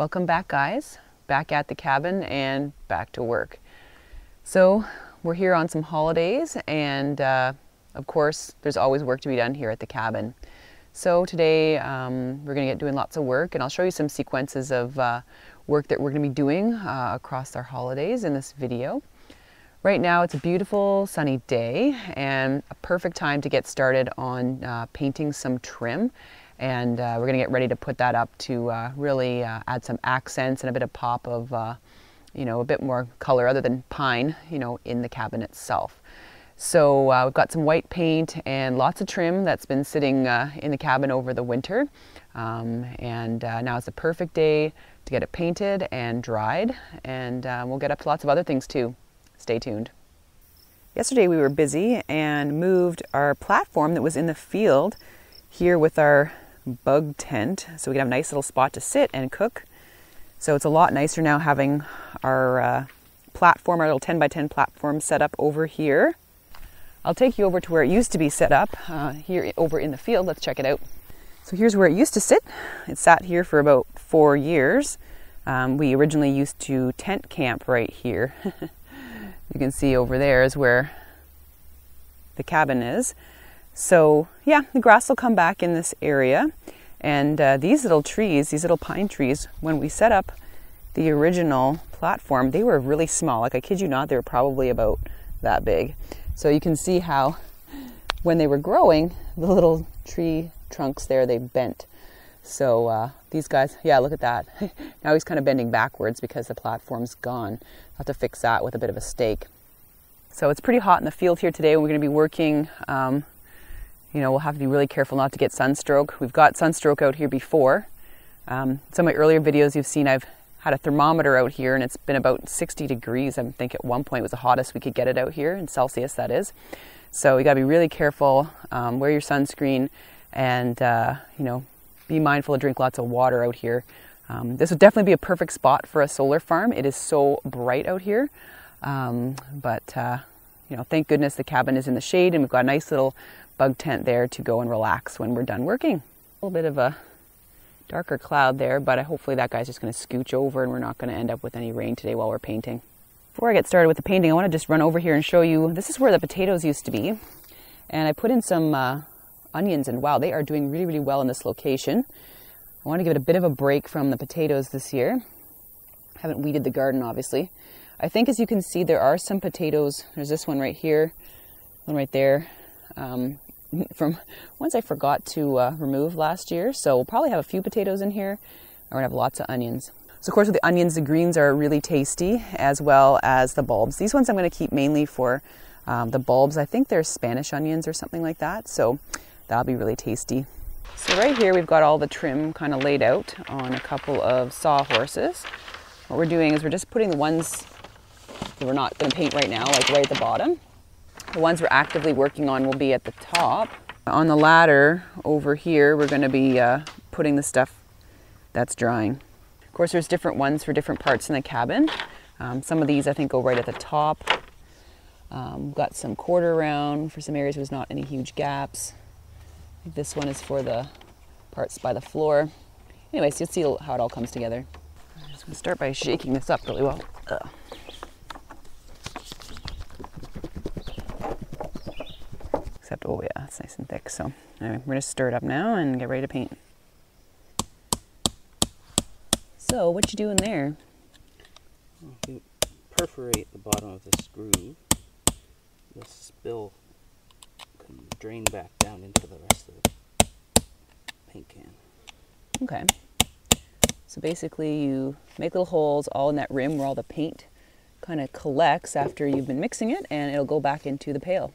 Welcome back, guys. Back at the cabin and back to work. So we're here on some holidays, and of course there's always work to be done here at the cabin. So today we're going to get doing lots of work, and I'll show you some sequences of work that we're going to be doing across our holidays in this video. Right now it's a beautiful sunny day and a perfect time to get started on painting some trim. And we're going to get ready to put that up to really add some accents and a bit of pop of, you know, a bit more color other than pine, you know, in the cabin itself. So we've got some white paint and lots of trim that's been sitting in the cabin over the winter. Now it's a perfect day to get it painted and dried, and we'll get up to lots of other things too. Stay tuned. Yesterday we were busy and moved our platform that was in the field here with our bug tent, so we can have a nice little spot to sit and cook. So it's a lot nicer now having our platform, our little 10 by 10 platform set up over here. I'll take you over to where it used to be set up here over in the field. Let's check it out. So here's where it used to sit. It sat here for about 4 years. We originally used to tent camp right here. You can see over there is where the cabin is. So yeah, the grass will come back in this area, and these little trees, these little pine trees, when we set up the original platform, they were really small. Like, I kid you not, they were probably about that big. So you can see how when they were growing, the little tree trunks there, they bent. So these guys, yeah, look at that. Now he's kind of bending backwards because the platform's gone. I'll have to fix that with a bit of a stake. So it's pretty hot in the field here today. We're going to be working. You know, we'll have to be really careful not to get sunstroke. We've got sunstroke out here before. Some of my earlier videos you've seen, I've had a thermometer out here and it's been about 60 degrees. I think at one point it was the hottest we could get it out here, in Celsius that is. So you got to be really careful, wear your sunscreen, and you know, be mindful to drink lots of water out here. This would definitely be a perfect spot for a solar farm. It is so bright out here. You know, thank goodness the cabin is in the shade, and we've got a nice little bug tent there to go and relax when we're done working. A little bit of a darker cloud there, but hopefully that guy's just going to scooch over and we're not going to end up with any rain today while we're painting. Before I get started with the painting, I want to just run over here and show you, this is where the potatoes used to be. And I put in some onions, and wow, they are doing really, really well in this location. I want to give it a bit of a break from the potatoes this year. I haven't weeded the garden, obviously. I think, as you can see, there are some potatoes. There's this one right here, one right there. From ones I forgot to remove last year. So we'll probably have a few potatoes in here, and we're gonna have lots of onions. So of course with the onions, the greens are really tasty, as well as the bulbs. These ones I'm gonna keep mainly for the bulbs. I think they're Spanish onions or something like that. So that'll be really tasty. So right here we've got all the trim kind of laid out on a couple of sawhorses. What we're doing is we're just putting the ones that we're not gonna paint right now, like right at the bottom. The ones we're actively working on will be at the top. On the ladder over here, we're going to be putting the stuff that's drying. Of course, there's different ones for different parts in the cabin. Some of these I think go right at the top. We've got some quarter round for some areas where there's not any huge gaps. I think this one is for the parts by the floor. Anyways, you'll see how it all comes together. I'm just going to start by shaking this up really well. Except, oh yeah, it's nice and thick. So anyway, we're gonna stir it up now and get ready to paint. So what you doing there? Well, if you perforate the bottom of this groove, the spill can drain back down into the rest of the paint can. Okay. So basically you make little holes all in that rim where all the paint kind of collects after you've been mixing it, and it'll go back into the pail.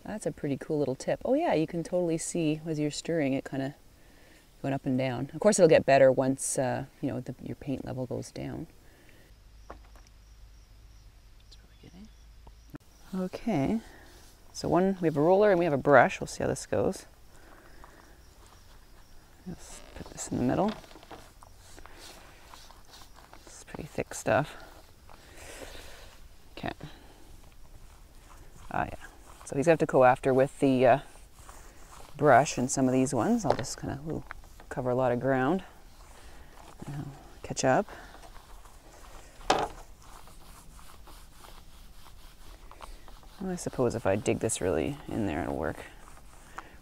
That's a pretty cool little tip. Oh yeah, you can totally see as you're stirring it kind of going up and down. Of course it'll get better once you know, your paint level goes down. Okay, so we have a roller and we have a brush. We'll see how this goes. Let's put this in the middle. It's pretty thick stuff. Okay. Ah yeah. So these have to go after with the brush, and some of these ones I'll just kind of cover a lot of ground. catch up. Well, I suppose if I dig this really in there, it'll work.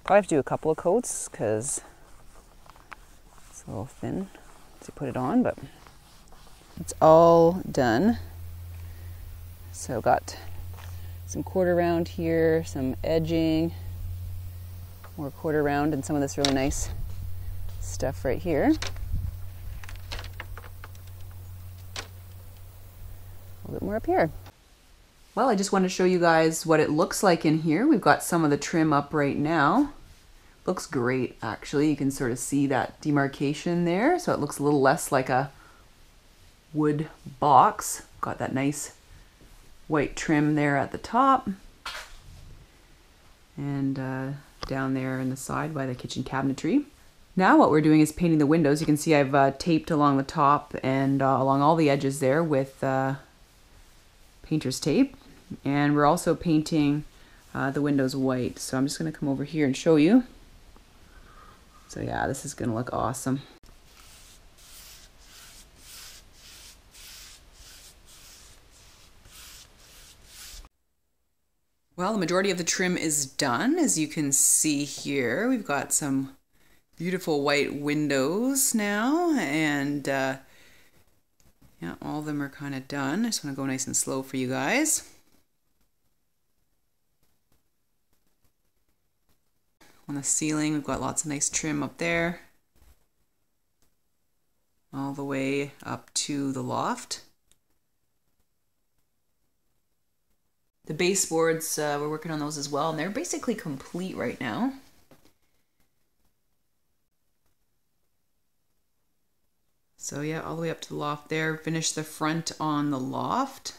Probably have to do a couple of coats because it's a little thin to put it on, but it's all done. So got some quarter round here, some edging, more quarter round, and some of this really nice stuff right here. A little bit more up here. Well, I just wanted to show you guys what it looks like in here. We've got some of the trim up right now. Looks great, actually. You can sort of see that demarcation there, so it looks a little less like a wood box. Got that nice white trim there at the top, and down there in the side by the kitchen cabinetry. Now what we're doing is painting the windows. You can see I've taped along the top and along all the edges there with painter's tape, and we're also painting the windows white. So I'm just going to come over here and show you. So yeah, this is going to look awesome. Well, the majority of the trim is done. As you can see here, we've got some beautiful white windows now, and yeah, all of them are kind of done. I just want to go nice and slow for you guys. On the ceiling, we've got lots of nice trim up there, all the way up to the loft. The baseboards, we're working on those as well, and they're basically complete right now. So yeah, all the way up to the loft there. Finished the front on the loft.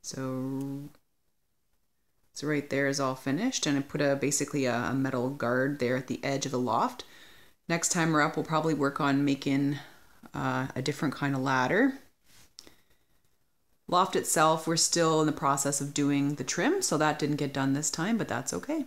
So right there is all finished, and I put basically a metal guard there at the edge of the loft. Next time we're up, we'll probably work on making a different kind of ladder. Loft itself, we're still in the process of doing the trim, so that didn't get done this time, but that's okay.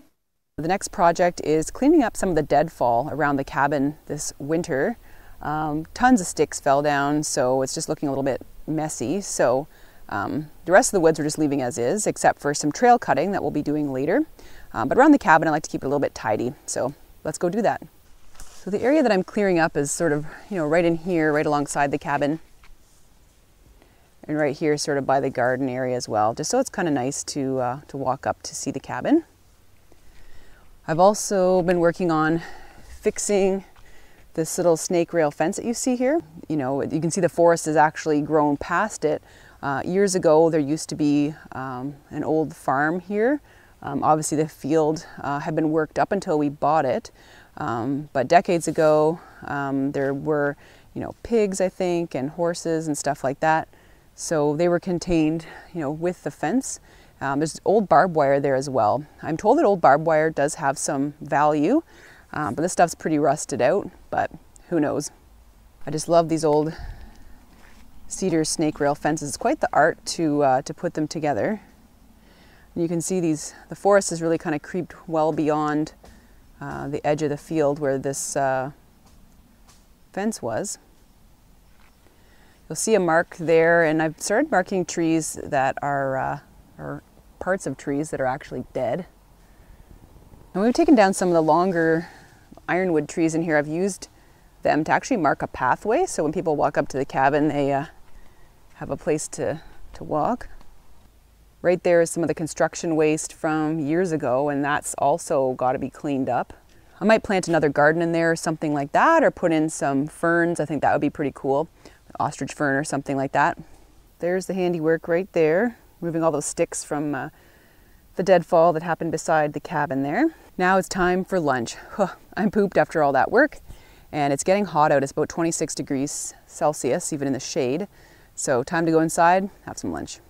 The next project is cleaning up some of the deadfall around the cabin this winter. Tons of sticks fell down, so it's just looking a little bit messy. So the rest of the woods we're just leaving as is, except for some trail cutting that we'll be doing later. But around the cabin, I like to keep it a little bit tidy, so let's go do that. So the area that I'm clearing up is sort of, right in here, right alongside the cabin. And right here, sort of by the garden area as well, just so it's kind of nice to walk up to see the cabin. I've also been working on fixing this little snake rail fence that you see here. You can see the forest has actually grown past it. Years ago, there used to be an old farm here. Obviously, the field had been worked up until we bought it. But decades ago, there were, pigs, I think, and horses and stuff like that. So they were contained, with the fence. There's old barbed wire there as well. I'm told that old barbed wire does have some value, but this stuff's pretty rusted out, but who knows. I just love these old cedar snake rail fences. It's quite the art to put them together. And you can see the forest has really kind of creeped well beyond the edge of the field where this fence was. You'll see a mark there, and I've started marking trees that are parts of trees that are actually dead. And we've taken down some of the longer ironwood trees in here. I've used them to actually mark a pathway, so when people walk up to the cabin, they have a place to walk. Right there is some of the construction waste from years ago, and that's also got to be cleaned up. I might plant another garden in there or something like that, or put in some ferns. I think that would be pretty cool. Ostrich fern or something like that. There's the handiwork right there, moving all those sticks from the deadfall that happened beside the cabin there. Now it's time for lunch. I'm pooped after all that work, and it's getting hot out. It's about 26 degrees Celsius, even in the shade. So time to go inside, have some lunch.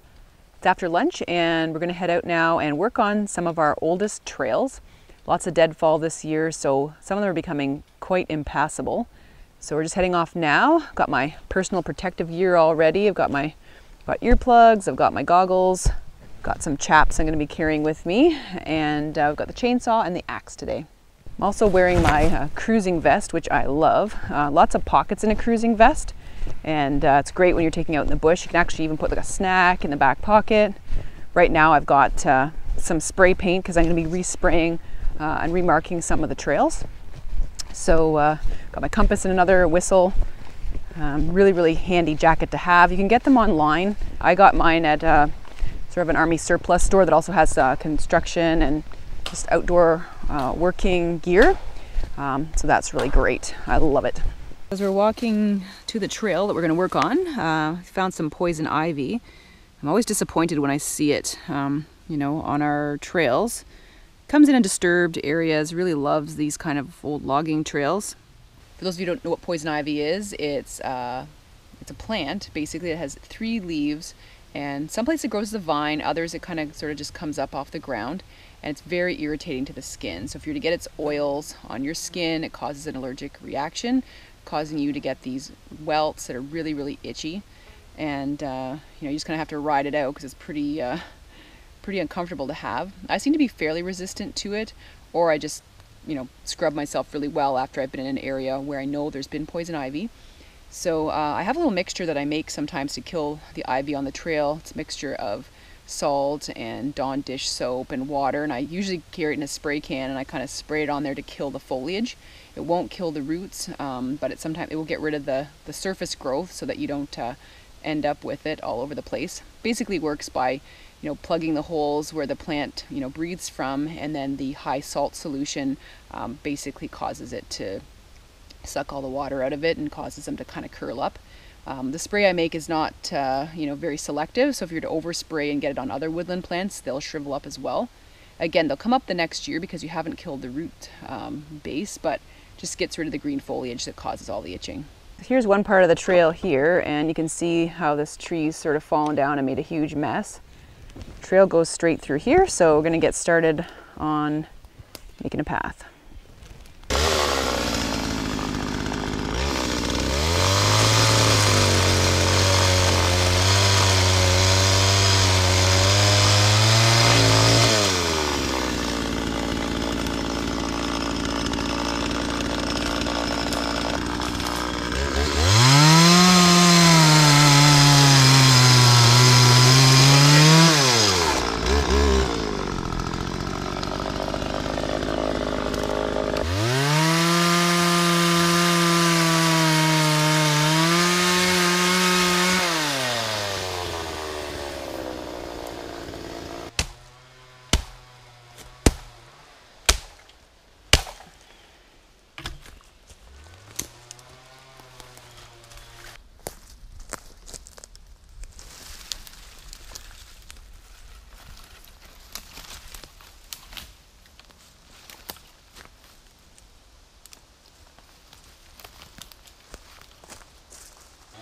It's after lunch, and we're gonna head out now and work on some of our oldest trails. Lots of deadfall this year, so some of them are becoming quite impassable. So we're just heading off now. I've got my personal protective gear all ready. I've got earplugs, I've got my goggles, got some chaps I'm going to be carrying with me, and I've got the chainsaw and the axe today. I'm also wearing my cruising vest, which I love. Lots of pockets in a cruising vest, and it's great when you're taking out in the bush. You can actually even put like a snack in the back pocket. Right now I've got some spray paint because I'm going to be respraying and remarking some of the trails. So got my compass and another whistle. Really handy jacket to have. You can get them online. I got mine at sort of an army surplus store that also has construction and just outdoor working gear. So that's really great. I love it. As we're walking to the trail that we're going to work on, found some poison ivy. I'm always disappointed when I see it, you know, on our trails. Comes in disturbed areas, really loves these kind of old logging trails. For those of you who don't know what poison ivy is, it's a plant. Basically, it has 3 leaves, and some places it grows as a vine, others it kind of sort of just comes up off the ground, and it's very irritating to the skin. So if you're to get its oils on your skin, it causes an allergic reaction, causing you to get these welts that are really itchy, and you know, you just kind of have to ride it out because it's pretty uncomfortable to have. I seem to be fairly resistant to it, or I just, you know, scrub myself really well after I've been in an area where I know there's been poison ivy. So I have a little mixture that I make sometimes to kill the ivy on the trail. It's a mixture of salt and Dawn dish soap and water, and I usually carry it in a spray can, and I kind of spray it on there to kill the foliage. It won't kill the roots, but sometimes it will get rid of the surface growth so that you don't end up with it all over the place. Basically works by, you know, plugging the holes where the plant, you know, breathes from, and then the high salt solution basically causes it to suck all the water out of it and causes them to kind of curl up. The spray I make is not, you know, very selective, so if you're to overspray and get it on other woodland plants, they'll shrivel up as well. Again, they'll come up the next year because you haven't killed the root base, but just gets rid of the green foliage that causes all the itching. Here's one part of the trail here, and you can see how this tree's sort of fallen down and made a huge mess. Trail goes straight through here, so we're going to get started on making a path.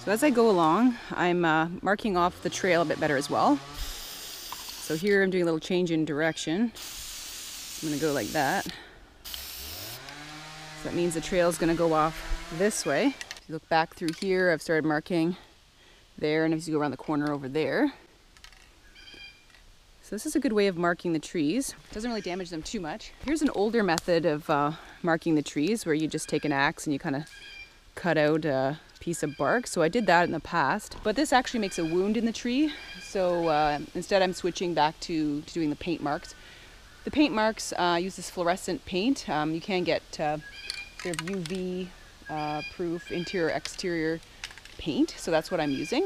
So as I go along, I'm marking off the trail a bit better as well. So here I'm doing a little change in direction. I'm going to go like that. So that means the trail is going to go off this way. If you look back through here, I've started marking there, and as you go around the corner over there. So this is a good way of marking the trees. It doesn't really damage them too much. Here's an older method of marking the trees where you just take an axe and you kind of cut out a piece of bark. So I did that in the past, but this actually makes a wound in the tree. So instead I'm switching back to doing the paint marks. The paint marks use this fluorescent paint. You can get sort of UV proof interior exterior paint, so that's what I'm using.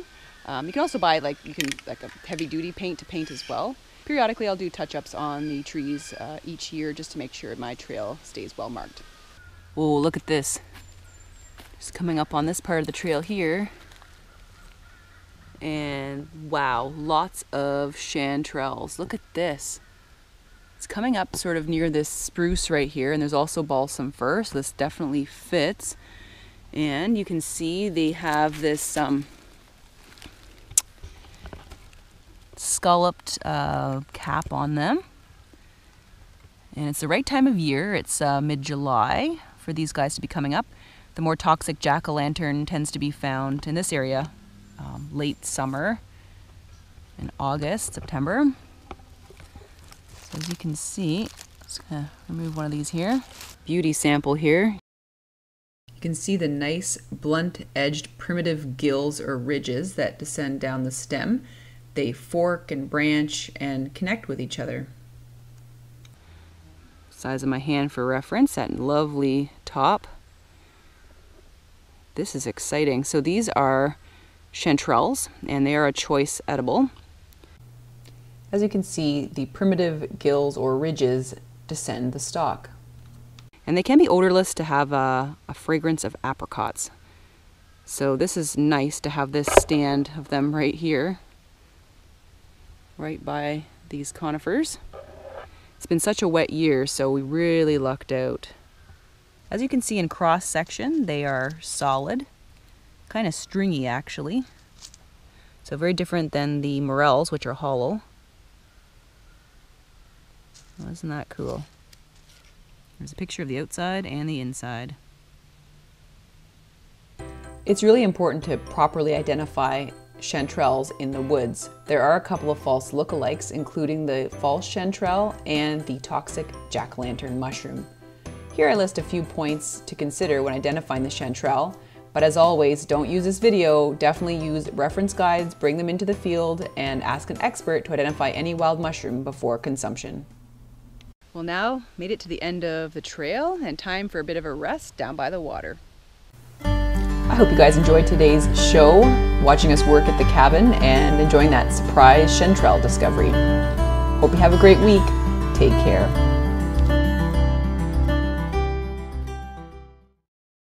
You can also buy like a heavy duty paint to paint as well. Periodically I'll do touch-ups on the trees each year just to make sure my trail stays well marked. Oh, look at this. Just coming up on this part of the trail here, and wow, lots of chanterelles. Look at this. It's coming up sort of near this spruce right here, and there's also balsam fir, so this definitely fits. And you can see they have this scalloped cap on them, and it's the right time of year. It's mid-July for these guys to be coming up. The more toxic jack-o'-lantern tends to be found in this area late summer, in August, September. So as you can see, I'm just gonna remove one of these here. beauty sample here. You can see the nice blunt-edged primitive gills or ridges that descend down the stem. They fork and branch and connect with each other. Size of my hand for reference, that lovely top. This is exciting. So these are chanterelles, and they are a choice edible. As you can see, the primitive gills or ridges descend the stalk. And they can be odorless to have a fragrance of apricots. So this is nice to have this stand of them right here, right by these conifers. It's been such a wet year, so we really lucked out. As you can see in cross section, they are solid, kind of stringy actually. So very different than the morels, which are hollow. Well, isn't that cool? There's a picture of the outside and the inside. It's really important to properly identify chanterelles in the woods. There are a couple of false lookalikes, including the false chanterelle and the toxic jack-o'-lantern mushroom. Here I list a few points to consider when identifying the chanterelle, but as always, don't use this video. Definitely use reference guides, bring them into the field, and ask an expert to identify any wild mushroom before consumption. Well, now made it to the end of the trail and time for a bit of a rest down by the water. I hope you guys enjoyed today's show, watching us work at the cabin and enjoying that surprise chanterelle discovery. Hope you have a great week. Take care.